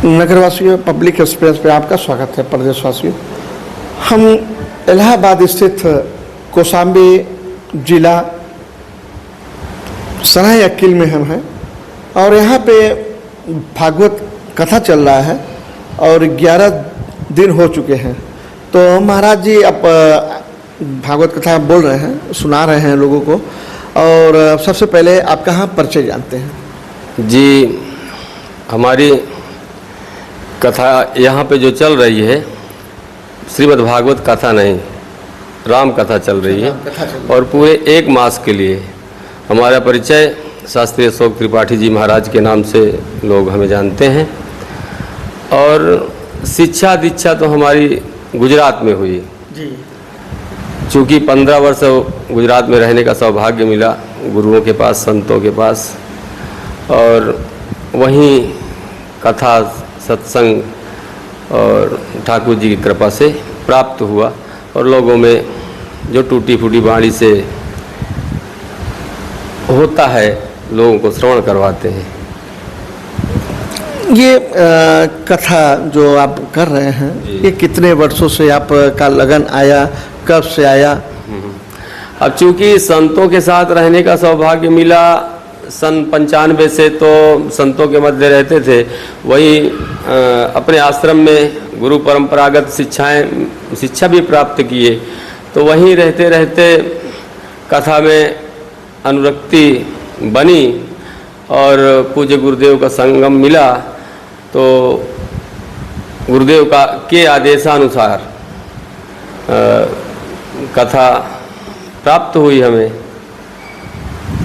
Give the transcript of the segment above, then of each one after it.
नगरवासियों, public express पे आपका स्वागत है। प्रदेशवासियों, हम इलाहाबाद स्थित कौशाम्बी जिला सराय अक्कील में हम हैं और यहाँ पे भागवत कथा चल रहा है और 11 दिन हो चुके हैं। तो महाराज जी आप भागवत कथा बोल रहे हैं, सुना रहे हैं लोगों को, और सबसे पहले आप कहाँ परिचय जानते हैं? जी, हमारी कथा यहाँ पे जो चल रही है श्रीमद् भागवत कथा नहीं, राम कथा चल रही है और पूरे 1 मास के लिए हमारा परिचय शास्त्री अशोक त्रिपाठी जी महाराज के नाम से लोग हमें जानते हैं। और शिक्षा दीक्षा तो हमारी गुजरात में हुई जी। चूँकि 15 वर्ष गुजरात में रहने का सौभाग्य मिला गुरुओं के पास, संतों के पास, और वहीं कथा सत्संग और ठाकुर जी की कृपा से प्राप्त हुआ और लोगों में जो टूटी फूटी वाणी से होता है लोगों को श्रवण करवाते हैं। ये कथा जो आप कर रहे हैं, ये कितने वर्षों से आपका लगन आया, कब से आया? अब चूँकि संतों के साथ रहने का सौभाग्य मिला, सन 95 से तो संतों के मध्य रहते थे, वही अपने आश्रम में गुरु परंपरागत शिक्षा भी प्राप्त किए, तो वहीं रहते रहते कथा में अनुरक्ति बनी और पूज्य गुरुदेव का संगम मिला, तो गुरुदेव के आदेशानुसार कथा प्राप्त हुई हमें।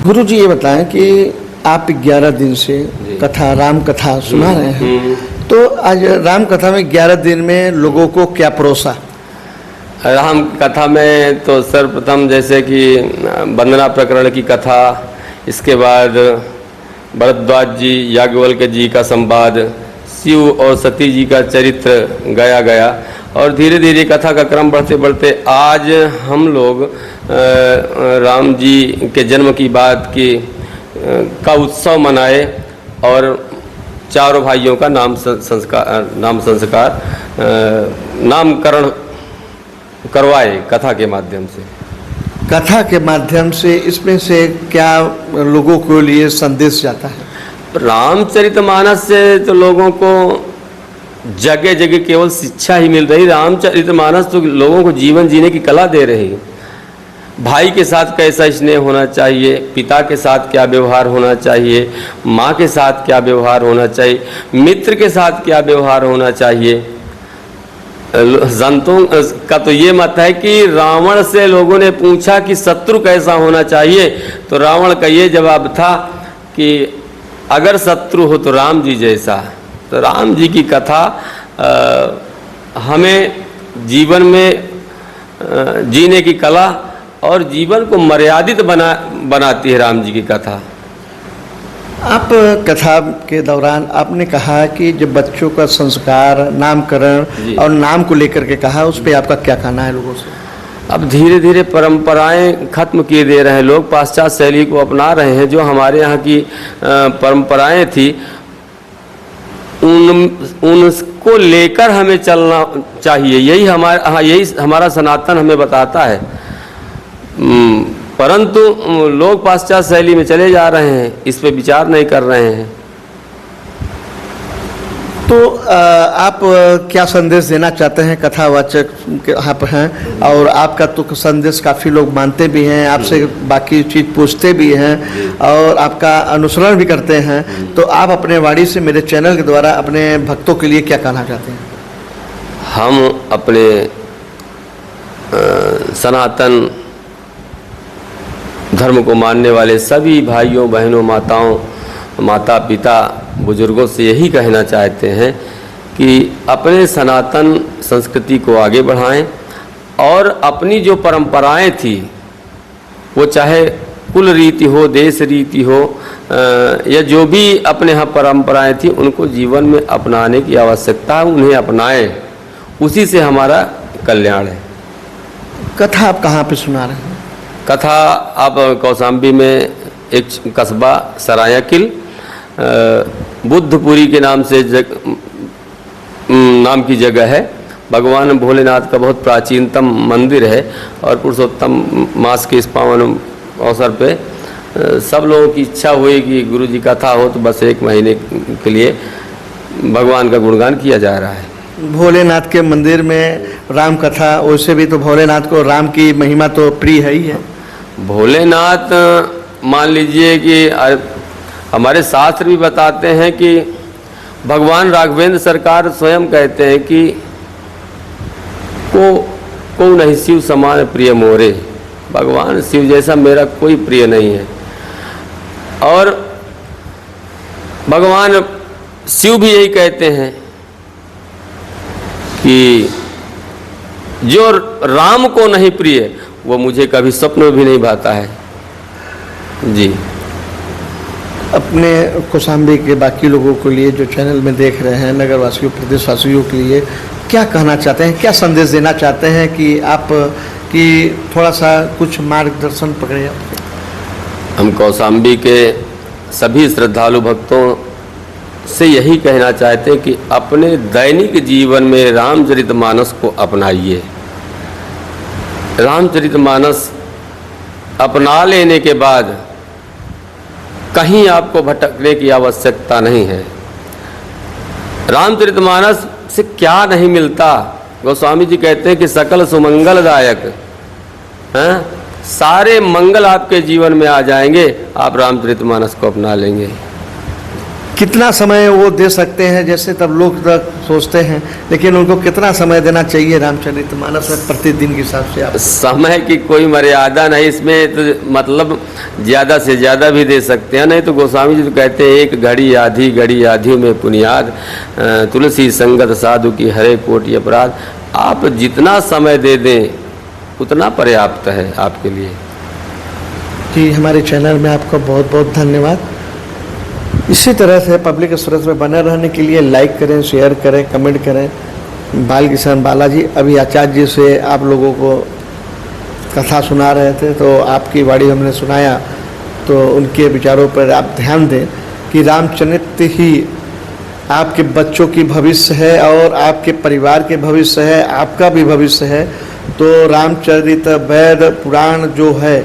गुरु जी ये बताएं कि आप 11 दिन से कथा, राम कथा सुना रहे हैं, तो आज राम कथा में 11 दिन में लोगों को क्या परोसा? राम कथा में तो सर्वप्रथम जैसे कि वंदना प्रकरण की कथा, इसके बाद भरद्वाज जी याज्ञवल्क्य जी का संवाद, शिव और सती जी का चरित्र गाया गया और धीरे धीरे कथा का क्रम बढ़ते बढ़ते आज हम लोग राम जी के जन्म की बात का उत्सव मनाए और चारों भाइयों का नामकरण करवाए कथा के माध्यम से। कथा के माध्यम से इसमें से क्या लोगों के लिए संदेश जाता है? रामचरितमानस से तो लोगों को जगह जगह केवल शिक्षा ही मिल रही। रामचरितमानस तो लोगों को जीवन जीने की कला दे रही। भाई के साथ कैसा स्नेह होना चाहिए, पिता के साथ क्या व्यवहार होना चाहिए, माँ के साथ क्या व्यवहार होना चाहिए, मित्र के साथ क्या व्यवहार होना चाहिए। संतों का तो ये मत है कि रावण से लोगों ने पूछा कि शत्रु कैसा होना चाहिए, तो रावण का ये जवाब था कि अगर शत्रु हो तो राम जी जैसा। तो राम जी की कथा हमें जीवन में जीने की कला और जीवन को मर्यादित बनाती है राम जी की कथा। आप कथा के दौरान आपने कहा कि जब बच्चों का संस्कार, नामकरण और नाम को लेकर के कहा, उस पर आपका क्या कहना है लोगों से? अब धीरे धीरे परंपराएं खत्म किए दे रहे हैं लोग, पाश्चात्य शैली को अपना रहे हैं। जो हमारे यहाँ की परंपराएं थी उनको लेकर हमें चलना चाहिए, यही हमारा सनातन हमें बताता है। परंतु लोग पाश्चात्य शैली में चले जा रहे हैं, इस पे विचार नहीं कर रहे हैं। तो आप क्या संदेश देना चाहते हैं? कथावाचक आप हैं और आपका तो संदेश काफ़ी लोग मानते भी हैं, आपसे बाकी चीज़ पूछते भी हैं और आपका अनुसरण भी करते हैं। तो आप अपने वाणी से मेरे चैनल के द्वारा अपने भक्तों के लिए क्या कहना चाहते हैं? हम अपने सनातन धर्म को मानने वाले सभी भाइयों बहनों, माता पिता, बुजुर्गों से यही कहना चाहते हैं कि अपने सनातन संस्कृति को आगे बढ़ाएं और अपनी जो परंपराएं थी, वो चाहे कुल रीति हो, देश रीति हो, या जो भी अपने यहाँ परंपराएं थी, उनको जीवन में अपनाने की आवश्यकता है। उन्हें अपनाएं, उसी से हमारा कल्याण है। कथा आप कहाँ पे सुना रहे हैं? कथा आप कौशाम्बी में एक कस्बा सराय अक्कील बुद्धपुरी के नाम से नाम की जगह है। भगवान भोलेनाथ का बहुत प्राचीनतम मंदिर है और पुरुषोत्तम मास के इस पावन अवसर पे सब लोगों की इच्छा हुई कि गुरु जी कथा हो तो बस 1 महीने के लिए भगवान का गुणगान किया जा रहा है। भोलेनाथ के मंदिर में राम कथा, वैसे भी तो भोलेनाथ को राम की महिमा तो प्रिय है ही है। भोलेनाथ मान लीजिए कि हमारे शास्त्र भी बताते हैं कि भगवान राघवेंद्र सरकार स्वयं कहते हैं कि को नहीं शिव समान प्रिय मोरे, भगवान शिव जैसा मेरा कोई प्रिय नहीं है। और भगवान शिव भी यही कहते हैं कि जो राम को नहीं प्रिय वो मुझे कभी स्वप्न में भी नहीं भाता है। जी, अपने कौशाम्बी के बाकी लोगों के लिए जो चैनल में देख रहे हैं, नगरवासियों प्रदेशवासियों के लिए क्या कहना चाहते हैं, क्या संदेश देना चाहते हैं कि आप कि थोड़ा सा कुछ मार्गदर्शन पकड़े आप? हम कौशाम्बी के सभी श्रद्धालु भक्तों से यही कहना चाहते हैं कि अपने दैनिक जीवन में रामचरितमानस को अपनाइए। रामचरितमानस अपना लेने के बाद कहीं आपको भटकने की आवश्यकता नहीं है। रामचरितमानस से क्या नहीं मिलता। गोस्वामी जी कहते हैं कि सकल सुमंगलदायक हैं, सारे मंगल आपके जीवन में आ जाएंगे, आप रामचरितमानस को अपना लेंगे। कितना समय वो दे सकते हैं, जैसे तब लोग तक सोचते हैं, लेकिन उनको कितना समय देना चाहिए रामचरितमानस में प्रतिदिन के हिसाब से? आप समय की कोई मर्यादा नहीं इसमें, तो मतलब ज़्यादा से ज़्यादा भी दे सकते हैं। नहीं तो गोस्वामी जी तो कहते हैं 1 घड़ी आधी में पुनियाद, तुलसी संगत साधु की हरे कोटि अपराध। आप जितना समय दे दें उतना पर्याप्त है आपके लिए। जी, हमारे चैनल में आपका बहुत बहुत धन्यवाद। इसी तरह से पब्लिक एक्सप्रेस में बने रहने के लिए लाइक करें, शेयर करें, कमेंट करें। बाल किशन बालाजी अभी आचार्य जी से आप लोगों को कथा सुना रहे थे, तो आपकी वाणी हमने सुनाया, तो उनके विचारों पर आप ध्यान दें कि रामचरित ही आपके बच्चों की भविष्य है और आपके परिवार के भविष्य है, आपका भी भविष्य है। तो रामचरित वेद पुराण जो है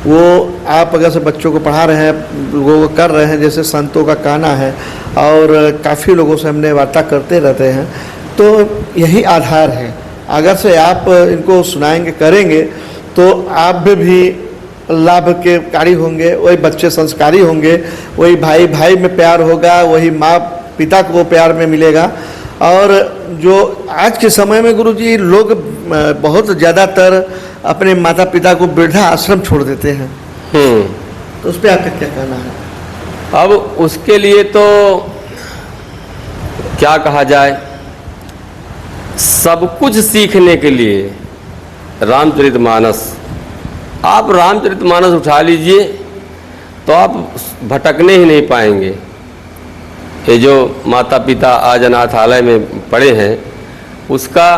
वो आप अगर से बच्चों को पढ़ा रहे हैं, लोगों को कर रहे हैं, जैसे संतों का कहना है, और काफ़ी लोगों से हमने वार्ता करते रहते हैं, तो यही आधार है। अगर से आप इनको सुनाएंगे, करेंगे, तो आप भी लाभ के कारी होंगे, वही बच्चे संस्कारी होंगे, वही भाई भाई में प्यार होगा, वही माँ पिता को प्यार में मिलेगा। और जो आज के समय में गुरुजी लोग बहुत ज़्यादातर अपने माता पिता को वृद्धा आश्रम छोड़ देते हैं, तो उस पर आपका क्या कहना है? अब उसके लिए तो क्या कहा जाए, सब कुछ सीखने के लिए रामचरितमानस, आप रामचरितमानस उठा लीजिए तो आप भटकने ही नहीं पाएंगे। ये जो माता पिता आज अनाथालय में पड़े हैं, उसका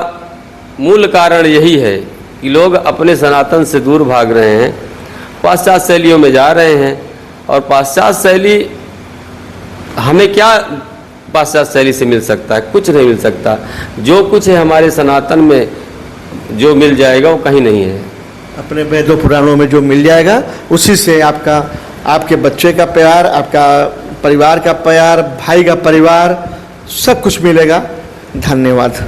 मूल कारण यही है कि लोग अपने सनातन से दूर भाग रहे हैं, पाश्चात्य शैलियों में जा रहे हैं। और पाश्चात्य शैली, हमें क्या पाश्चात्य शैली से मिल सकता है? कुछ नहीं मिल सकता। जो कुछ है हमारे सनातन में जो मिल जाएगा वो कहीं नहीं है। अपने वेदों पुराणों में जो मिल जाएगा उसी से आपका, आपके बच्चे का प्यार, आपका परिवार का प्यार, भाई का परिवार, सब कुछ मिलेगा। धन्यवाद।